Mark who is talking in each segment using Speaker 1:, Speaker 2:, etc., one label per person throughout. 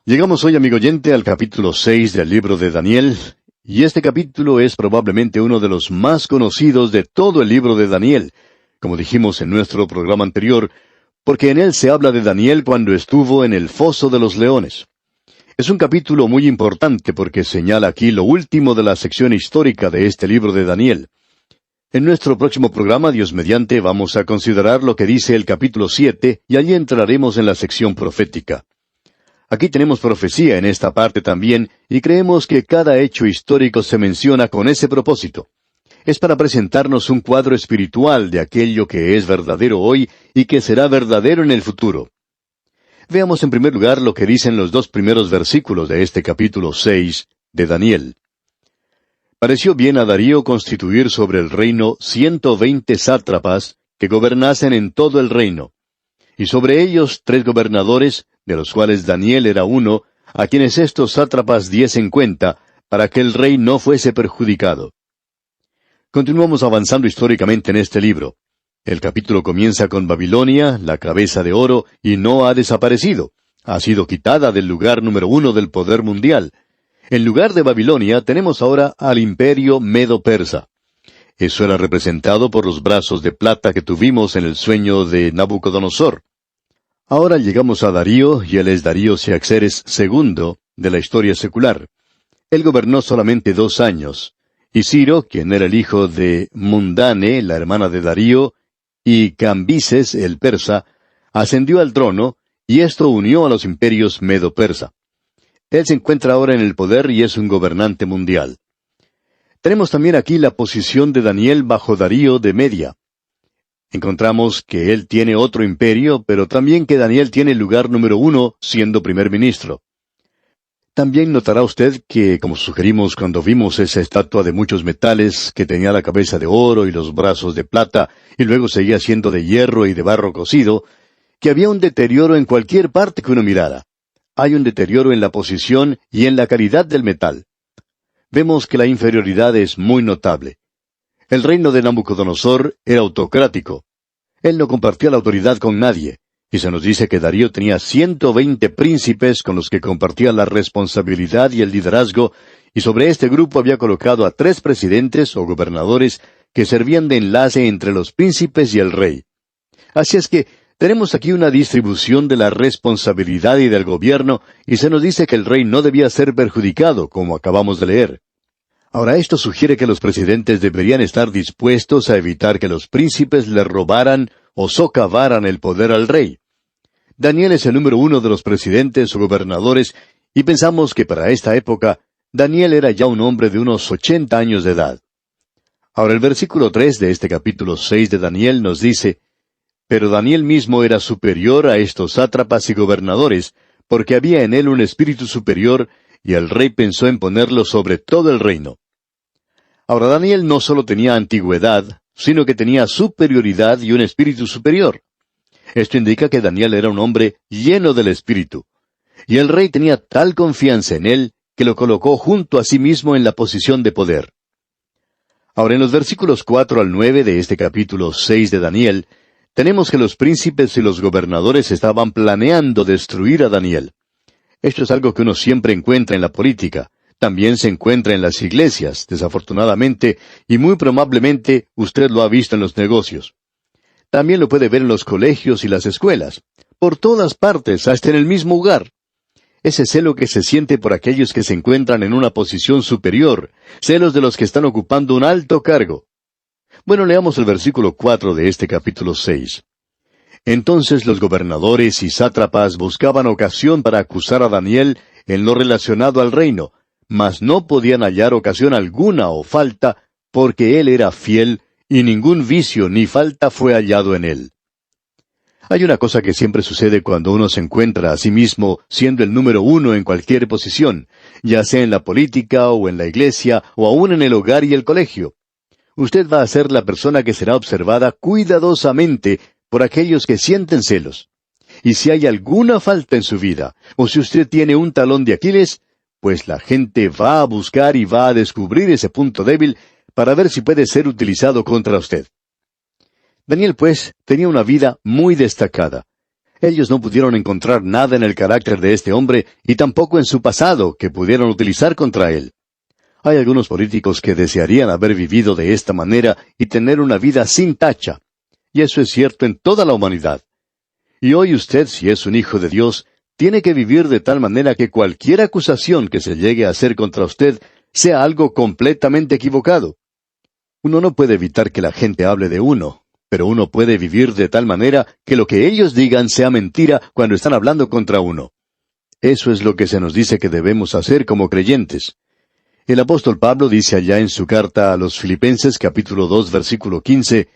Speaker 1: Llegamos hoy, amigo oyente, al capítulo 6 del libro de Daniel, y este capítulo es probablemente uno de los más conocidos de todo el libro de Daniel, como dijimos en nuestro programa anterior, porque en él se habla de Daniel cuando estuvo en el foso de los leones. Es un capítulo muy importante porque señala aquí lo último de la sección histórica de este libro de Daniel. En nuestro próximo programa, Dios mediante, vamos a considerar lo que dice el capítulo 7, y allí entraremos en la sección profética. Aquí tenemos profecía en esta parte también, y creemos que cada hecho histórico se menciona con ese propósito. Es para presentarnos un cuadro espiritual de aquello que es verdadero hoy y que será verdadero en el futuro. Veamos en primer lugar lo que dicen los 2 primeros versículos de este capítulo 6 de Daniel. Pareció bien a Darío constituir sobre el reino 120 sátrapas que gobernasen en todo el reino, y sobre ellos 3 gobernadores, de los cuales Daniel era uno, a quienes estos sátrapas diesen cuenta, para que el rey no fuese perjudicado. Continuamos avanzando históricamente en este libro. El capítulo comienza con Babilonia, la cabeza de oro, y no ha desaparecido. Ha sido quitada del lugar número 1 del poder mundial. En lugar de Babilonia tenemos ahora al imperio medo-persa. Eso era representado por los brazos de plata que tuvimos en el sueño de Nabucodonosor. Ahora llegamos a Darío, y él es Darío Siaxeres II de la historia secular. Él gobernó solamente 2 años. Y Ciro, quien era el hijo de Mundane, la hermana de Darío, y Cambises, el persa, ascendió al trono, y esto unió a los imperios medo-persa. Él se encuentra ahora en el poder y es un gobernante mundial. Tenemos también aquí la posición de Daniel bajo Darío de Media. Encontramos que él tiene otro imperio, pero también que Daniel tiene el lugar número 1 siendo primer ministro. También notará usted que, como sugerimos cuando vimos esa estatua de muchos metales que tenía la cabeza de oro y los brazos de plata, y luego seguía siendo de hierro y de barro cocido, que había un deterioro en cualquier parte que uno mirara. Hay un deterioro en la posición y en la calidad del metal. Vemos que la inferioridad es muy notable. El reino de Nabucodonosor era autocrático. Él no compartía la autoridad con nadie. Y se nos dice que Darío tenía 120 príncipes con los que compartía la responsabilidad y el liderazgo, y sobre este grupo había colocado a 3 presidentes o gobernadores que servían de enlace entre los príncipes y el rey. Así es que tenemos aquí una distribución de la responsabilidad y del gobierno, y se nos dice que el rey no debía ser perjudicado, como acabamos de leer. Ahora, esto sugiere que los presidentes deberían estar dispuestos a evitar que los príncipes le robaran o socavaran el poder al rey. Daniel es el número 1 de los presidentes o gobernadores, y pensamos que para esta época, Daniel era ya un hombre de unos 80 años de edad. Ahora el versículo 3 de este capítulo 6 de Daniel nos dice, «Pero Daniel mismo era superior a estos sátrapas y gobernadores, porque había en él un espíritu superior, y el rey pensó en ponerlo sobre todo el reino». Ahora Daniel no solo tenía antigüedad, sino que tenía superioridad y un espíritu superior. Esto indica que Daniel era un hombre lleno del espíritu. Y el rey tenía tal confianza en él que lo colocó junto a sí mismo en la posición de poder. Ahora en los versículos 4 al 9 de este capítulo 6 de Daniel, tenemos que los príncipes y los gobernadores estaban planeando destruir a Daniel. Esto es algo que uno siempre encuentra en la política. También se encuentra en las iglesias, desafortunadamente, y muy probablemente usted lo ha visto en los negocios. También lo puede ver en los colegios y las escuelas. Por todas partes, hasta en el mismo lugar. Ese celo que se siente por aquellos que se encuentran en una posición superior, celos de los que están ocupando un alto cargo. Bueno, leamos el versículo 4 de este capítulo 6. Entonces los gobernadores y sátrapas buscaban ocasión para acusar a Daniel en lo relacionado al reino, mas no podían hallar ocasión alguna o falta, porque él era fiel, y ningún vicio ni falta fue hallado en él. Hay una cosa que siempre sucede cuando uno se encuentra a sí mismo siendo el número 1 en cualquier posición, ya sea en la política o en la iglesia o aún en el hogar y el colegio. Usted va a ser la persona que será observada cuidadosamente por aquellos que sienten celos. Y si hay alguna falta en su vida, o si usted tiene un talón de Aquiles, pues la gente va a buscar y va a descubrir ese punto débil para ver si puede ser utilizado contra usted. Daniel, pues, tenía una vida muy destacada. Ellos no pudieron encontrar nada en el carácter de este hombre y tampoco en su pasado que pudieran utilizar contra él. Hay algunos políticos que desearían haber vivido de esta manera y tener una vida sin tacha. Y eso es cierto en toda la humanidad. Y hoy usted, si es un hijo de Dios, tiene que vivir de tal manera que cualquier acusación que se llegue a hacer contra usted sea algo completamente equivocado. Uno no puede evitar que la gente hable de uno, pero uno puede vivir de tal manera que lo que ellos digan sea mentira cuando están hablando contra uno. Eso es lo que se nos dice que debemos hacer como creyentes. El apóstol Pablo dice allá en su carta a los Filipenses capítulo 2 versículo 15,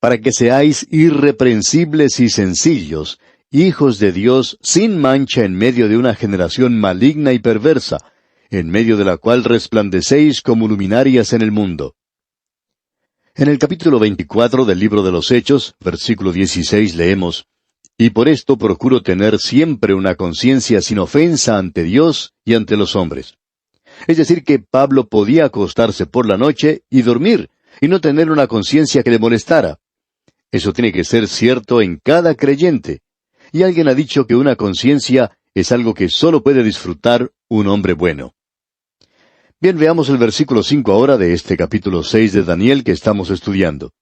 Speaker 1: para que seáis irreprensibles y sencillos, hijos de Dios sin mancha en medio de una generación maligna y perversa, en medio de la cual resplandecéis como luminarias en el mundo. En el capítulo 24 del libro de los Hechos, versículo 16, leemos, y por esto procuro tener siempre una conciencia sin ofensa ante Dios y ante los hombres. Es decir, que Pablo podía acostarse por la noche y dormir, y no tener una conciencia que le molestara. Eso tiene que ser cierto en cada creyente. Y alguien ha dicho que una conciencia es algo que solo puede disfrutar un hombre bueno. Bien, veamos el versículo 5 ahora de este capítulo 6 de Daniel que estamos estudiando.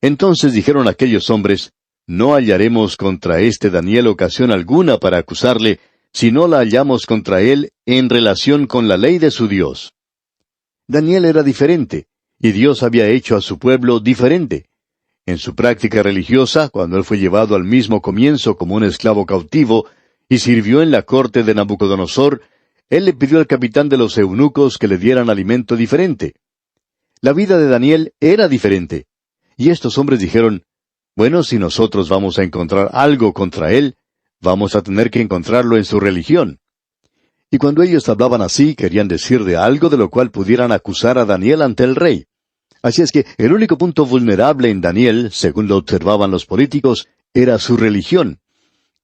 Speaker 1: Entonces dijeron aquellos hombres, no hallaremos contra este Daniel ocasión alguna para acusarle, si no la hallamos contra él en relación con la ley de su Dios. Daniel era diferente, y Dios había hecho a su pueblo diferente. En su práctica religiosa, cuando él fue llevado al mismo comienzo como un esclavo cautivo, y sirvió en la corte de Nabucodonosor, él le pidió al capitán de los eunucos que le dieran alimento diferente. La vida de Daniel era diferente. Y estos hombres dijeron, bueno, si nosotros vamos a encontrar algo contra él, vamos a tener que encontrarlo en su religión. Y cuando ellos hablaban así, querían decir de algo de lo cual pudieran acusar a Daniel ante el rey. Así es que el único punto vulnerable en Daniel, según lo observaban los políticos, era su religión.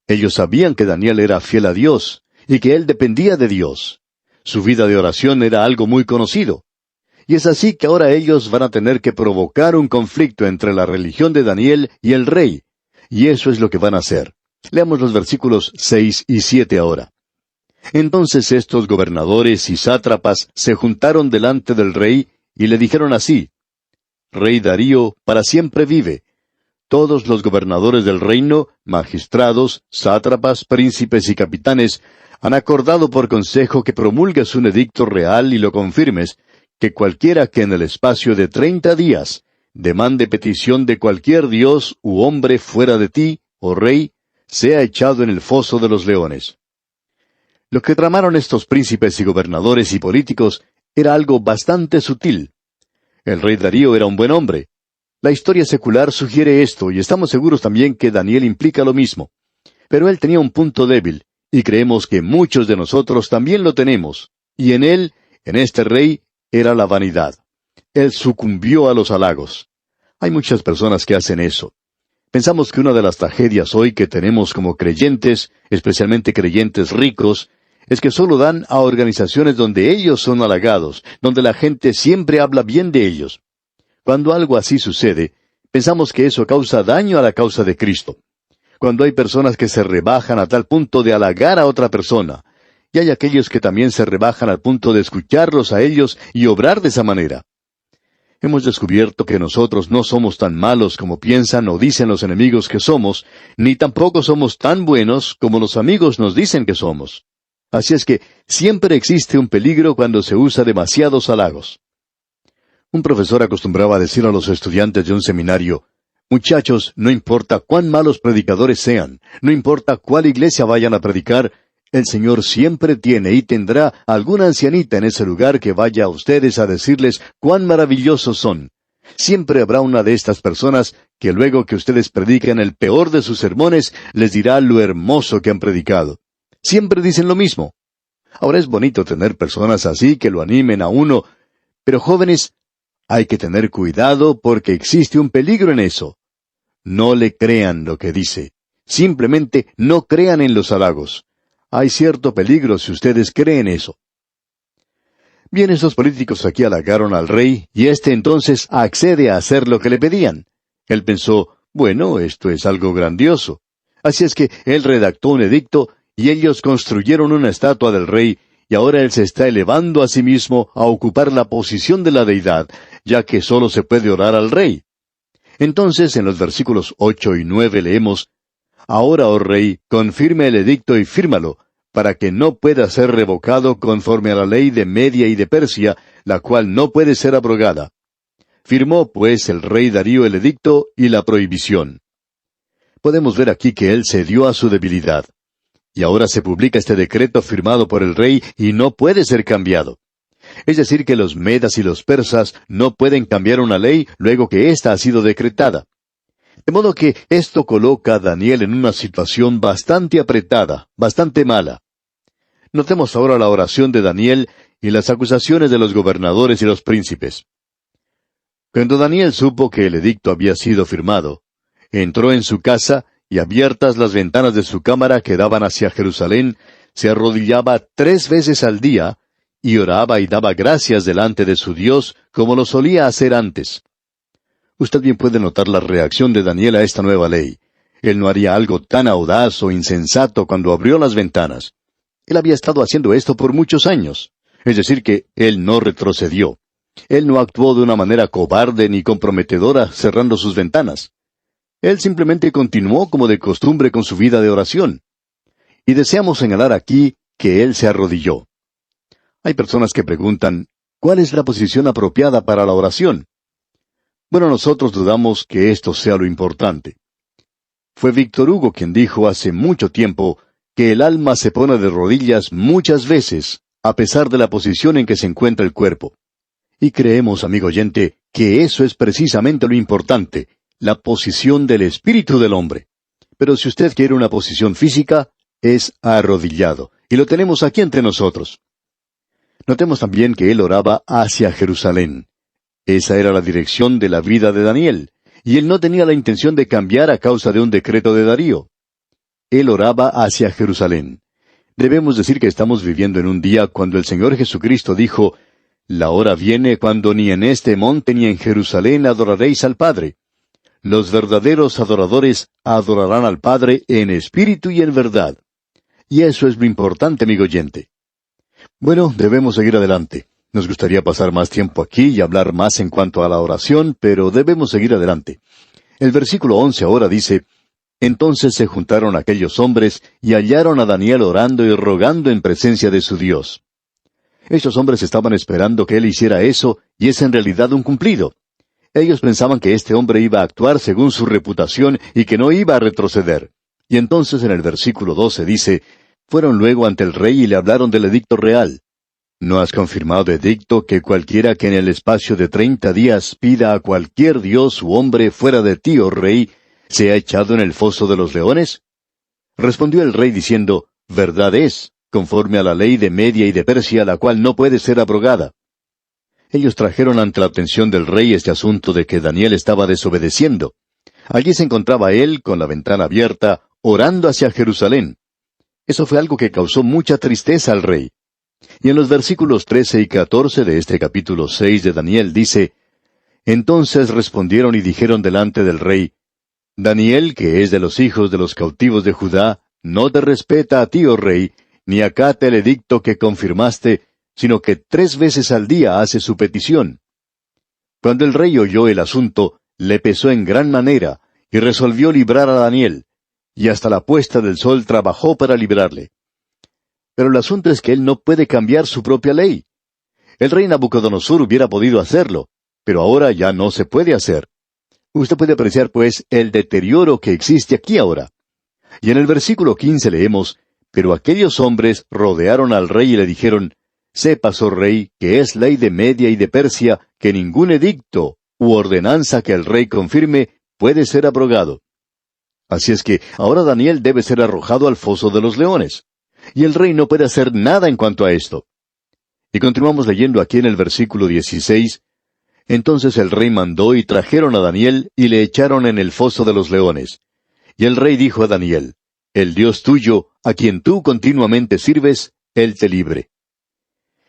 Speaker 1: Ellos sabían que Daniel era fiel a Dios, y que él dependía de Dios. Su vida de oración era algo muy conocido. Y es así que ahora ellos van a tener que provocar un conflicto entre la religión de Daniel y el rey. Y eso es lo que van a hacer. Leamos los versículos 6 y 7 ahora. Entonces estos gobernadores y sátrapas se juntaron delante del rey y le dijeron así, Rey Darío, para siempre vive. Todos los gobernadores del reino, magistrados, sátrapas, príncipes y capitanes, han acordado por consejo que promulgues un edicto real y lo confirmes, que cualquiera que en el espacio de 30 días demande petición de cualquier dios u hombre fuera de ti, oh rey, sea echado en el foso de los leones. Lo que tramaron estos príncipes y gobernadores y políticos era algo bastante sutil. El rey Darío era un buen hombre. La historia secular sugiere esto, y estamos seguros también que Daniel implica lo mismo. Pero él tenía un punto débil, y creemos que muchos de nosotros también lo tenemos. Y en él, en este rey, era la vanidad. Él sucumbió a los halagos. Hay muchas personas que hacen eso. Pensamos que una de las tragedias hoy que tenemos como creyentes, especialmente creyentes ricos, es que solo dan a organizaciones donde ellos son halagados, donde la gente siempre habla bien de ellos. Cuando algo así sucede, pensamos que eso causa daño a la causa de Cristo. Cuando hay personas que se rebajan a tal punto de halagar a otra persona, y hay aquellos que también se rebajan al punto de escucharlos a ellos y obrar de esa manera. Hemos descubierto que nosotros no somos tan malos como piensan o dicen los enemigos que somos, ni tampoco somos tan buenos como los amigos nos dicen que somos. Así es que siempre existe un peligro cuando se usa demasiados halagos. Un profesor acostumbraba a decir a los estudiantes de un seminario, muchachos, no importa cuán malos predicadores sean, no importa cuál iglesia vayan a predicar, el Señor siempre tiene y tendrá alguna ancianita en ese lugar que vaya a ustedes a decirles cuán maravillosos son. Siempre habrá una de estas personas que luego que ustedes prediquen el peor de sus sermones, les dirá lo hermoso que han predicado. Siempre dicen lo mismo. Ahora es bonito tener personas así que lo animen a uno, pero jóvenes, hay que tener cuidado porque existe un peligro en eso. No le crean lo que dice. Simplemente no crean en los halagos. Hay cierto peligro si ustedes creen eso. Bien, esos políticos aquí halagaron al rey, y éste entonces accede a hacer lo que le pedían. Él pensó, bueno, esto es algo grandioso. Así es que él redactó un edicto y ellos construyeron una estatua del rey, y ahora él se está elevando a sí mismo a ocupar la posición de la deidad, ya que solo se puede orar al rey. Entonces, en los versículos 8 y 9 leemos: Ahora, oh rey, confirme el edicto y fírmalo, para que no pueda ser revocado conforme a la ley de Media y de Persia, la cual no puede ser abrogada. Firmó, pues, el rey Darío el edicto y la prohibición. Podemos ver aquí que él cedió a su debilidad. Y ahora se publica este decreto firmado por el rey y no puede ser cambiado. Es decir, que los medas y los persas no pueden cambiar una ley luego que ésta ha sido decretada. De modo que esto coloca a Daniel en una situación bastante apretada, bastante mala. Notemos ahora la oración de Daniel y las acusaciones de los gobernadores y los príncipes. Cuando Daniel supo que el edicto había sido firmado, entró en su casa y abiertas las ventanas de su cámara que daban hacia Jerusalén, se arrodillaba 3 veces al día, y oraba y daba gracias delante de su Dios, como lo solía hacer antes. Usted bien puede notar la reacción de Daniel a esta nueva ley. Él no haría algo tan audaz o insensato cuando abrió las ventanas. Él había estado haciendo esto por muchos años. Es decir, que él no retrocedió. Él no actuó de una manera cobarde ni comprometedora cerrando sus ventanas. Él simplemente continuó como de costumbre con su vida de oración. Y deseamos señalar aquí que él se arrodilló. Hay personas que preguntan, ¿cuál es la posición apropiada para la oración? Bueno, nosotros dudamos que esto sea lo importante. Fue Víctor Hugo quien dijo hace mucho tiempo que el alma se pone de rodillas muchas veces, a pesar de la posición en que se encuentra el cuerpo. Y creemos, amigo oyente, que eso es precisamente lo importante, la posición del espíritu del hombre. Pero si usted quiere una posición física, es arrodillado, y lo tenemos aquí entre nosotros. Notemos también que él oraba hacia Jerusalén. Esa era la dirección de la vida de Daniel, y él no tenía la intención de cambiar a causa de un decreto de Darío. Él oraba hacia Jerusalén. Debemos decir que estamos viviendo en un día cuando el Señor Jesucristo dijo: La hora viene cuando ni en este monte ni en Jerusalén adoraréis al Padre. Los verdaderos adoradores adorarán al Padre en espíritu y en verdad. Y eso es lo importante, amigo oyente. Bueno, debemos seguir adelante. Nos gustaría pasar más tiempo aquí y hablar más en cuanto a la oración, pero debemos seguir adelante. El versículo 11 ahora dice: Entonces se juntaron aquellos hombres y hallaron a Daniel orando y rogando en presencia de su Dios. Estos hombres estaban esperando que él hiciera eso, y es en realidad un cumplido. Ellos pensaban que este hombre iba a actuar según su reputación y que no iba a retroceder. Y entonces en el versículo 12 dice: Fueron luego ante el rey y le hablaron del edicto real. ¿No has confirmado edicto que cualquiera que en el espacio de 30 días pida a cualquier dios u hombre fuera de ti, oh rey, sea echado en el foso de los leones? Respondió el rey diciendo: Verdad es, conforme a la ley de Media y de Persia, la cual no puede ser abrogada. Ellos trajeron ante la atención del rey este asunto de que Daniel estaba desobedeciendo. Allí se encontraba él, con la ventana abierta, orando hacia Jerusalén. Eso fue algo que causó mucha tristeza al rey. Y en los versículos 13 y 14 de este capítulo 6 de Daniel dice: Entonces respondieron y dijeron delante del rey: Daniel, que es de los hijos de los cautivos de Judá, no te respeta a ti, oh rey, ni acata el edicto que confirmaste, sino que 3 veces al día hace su petición. Cuando el rey oyó el asunto, le pesó en gran manera, y resolvió librar a Daniel, y hasta la puesta del sol trabajó para librarle. Pero el asunto es que él no puede cambiar su propia ley. El rey Nabucodonosor hubiera podido hacerlo, pero ahora ya no se puede hacer. Usted puede apreciar, pues, el deterioro que existe aquí ahora. Y en el versículo 15 leemos: Pero aquellos hombres rodearon al rey y le dijeron: Sepas, oh rey, que es ley de Media y de Persia, que ningún edicto u ordenanza que el rey confirme puede ser abrogado. Así es que ahora Daniel debe ser arrojado al foso de los leones. Y el rey no puede hacer nada en cuanto a esto. Y continuamos leyendo aquí en el versículo 16. Entonces el rey mandó y trajeron a Daniel y le echaron en el foso de los leones. Y el rey dijo a Daniel: El Dios tuyo, a quien tú continuamente sirves, él te libre.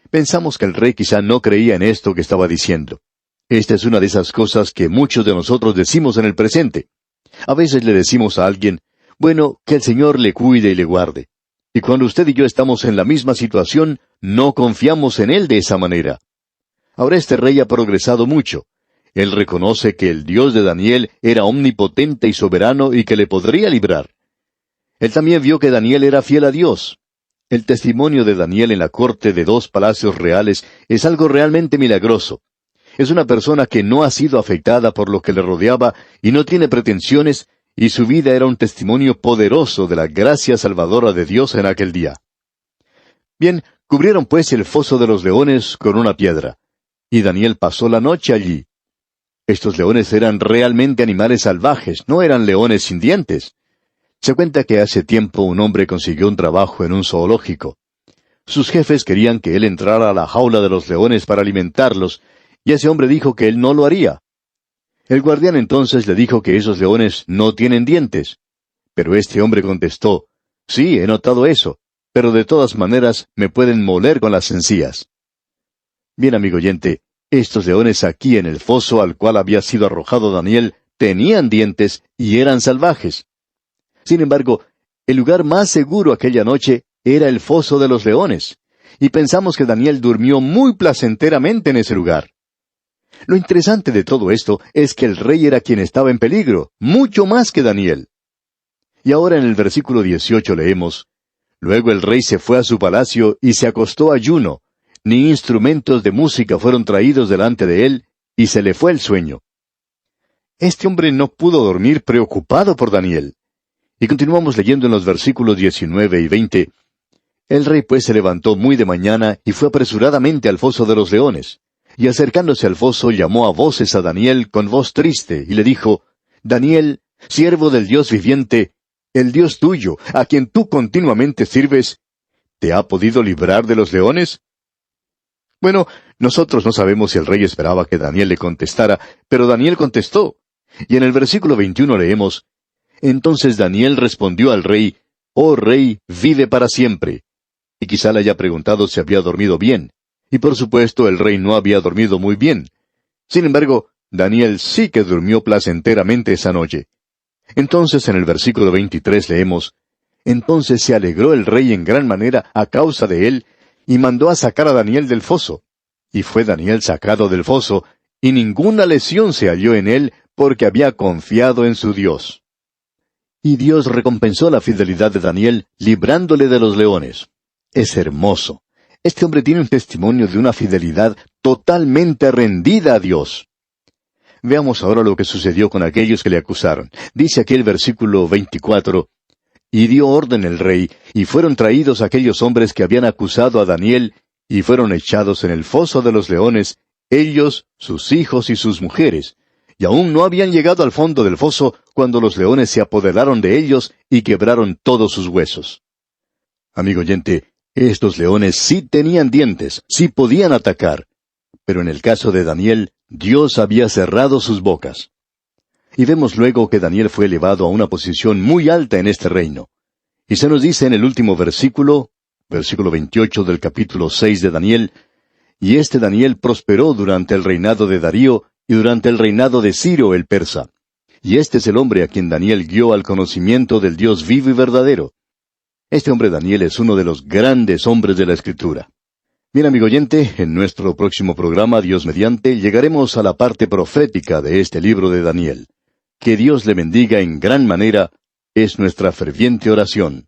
Speaker 1: Pensamos que el rey quizá no creía en esto que estaba diciendo. Esta es una de esas cosas que muchos de nosotros decimos en el presente. A veces le decimos a alguien: Bueno, que el Señor le cuide y le guarde. Y cuando usted y yo estamos en la misma situación, no confiamos en Él de esa manera. Ahora este rey ha progresado mucho. Él reconoce que el Dios de Daniel era omnipotente y soberano y que le podría librar. Él también vio que Daniel era fiel a Dios. El testimonio de Daniel en la corte de 2 palacios reales es algo realmente milagroso. Es una persona que no ha sido afectada por lo que le rodeaba y no tiene pretensiones, y su vida era un testimonio poderoso de la gracia salvadora de Dios en aquel día. Bien, cubrieron pues el foso de los leones con una piedra, y Daniel pasó la noche allí. Estos leones eran realmente animales salvajes, no eran leones sin dientes. Se cuenta que hace tiempo un hombre consiguió un trabajo en un zoológico. Sus jefes querían que él entrara a la jaula de los leones para alimentarlos, y ese hombre dijo que él no lo haría. El guardián entonces le dijo que esos leones no tienen dientes. Pero este hombre contestó, «Sí, he notado eso, pero de todas maneras me pueden moler con las encías». Bien, amigo oyente, estos leones aquí en el foso al cual había sido arrojado Daniel tenían dientes y eran salvajes. Sin embargo, el lugar más seguro aquella noche era el foso de los leones, y pensamos que Daniel durmió muy placenteramente en ese lugar. Lo interesante de todo esto es que el rey era quien estaba en peligro, mucho más que Daniel. Y ahora en el versículo 18 leemos, «Luego el rey se fue a su palacio y se acostó ayuno, ni instrumentos de música fueron traídos delante de él, y se le fue el sueño». Este hombre no pudo dormir preocupado por Daniel. Y continuamos leyendo en los versículos 19 y 20. El rey pues se levantó muy de mañana y fue apresuradamente al foso de los leones. Y acercándose al foso llamó a voces a Daniel con voz triste, y le dijo, «Daniel, siervo del Dios viviente, el Dios tuyo, a quien tú continuamente sirves, ¿te ha podido librar de los leones?» Bueno, nosotros no sabemos si el rey esperaba que Daniel le contestara, pero Daniel contestó. Y en el versículo 21 leemos, «Entonces Daniel respondió al rey, «Oh rey, vive para siempre». Y quizá le haya preguntado si había dormido bien. Y por supuesto el rey no había dormido muy bien. Sin embargo, Daniel sí que durmió placenteramente esa noche. Entonces en el versículo 23 leemos, «Entonces se alegró el rey en gran manera a causa de él, y mandó a sacar a Daniel del foso. Y fue Daniel sacado del foso, y ninguna lesión se halló en él, porque había confiado en su Dios». Y Dios recompensó la fidelidad de Daniel, librándole de los leones. Es hermoso. Este hombre tiene un testimonio de una fidelidad totalmente rendida a Dios. Veamos ahora lo que sucedió con aquellos que le acusaron. Dice aquí el versículo 24, «Y dio orden el rey, y fueron traídos aquellos hombres que habían acusado a Daniel, y fueron echados en el foso de los leones, ellos, sus hijos y sus mujeres. Y aún no habían llegado al fondo del foso cuando los leones se apoderaron de ellos y quebraron todos sus huesos». Amigo oyente, estos leones sí tenían dientes, sí podían atacar. Pero en el caso de Daniel, Dios había cerrado sus bocas. Y vemos luego que Daniel fue elevado a una posición muy alta en este reino. Y se nos dice en el último versículo 28 del capítulo 6 de Daniel, «Y este Daniel prosperó durante el reinado de Darío y durante el reinado de Ciro el persa. Y este es el hombre a quien Daniel guió al conocimiento del Dios vivo y verdadero». Este hombre Daniel es uno de los grandes hombres de la Escritura. Bien, amigo oyente, en nuestro próximo programa, Dios mediante, llegaremos a la parte profética de este libro de Daniel. Que Dios le bendiga en gran manera, es nuestra ferviente oración.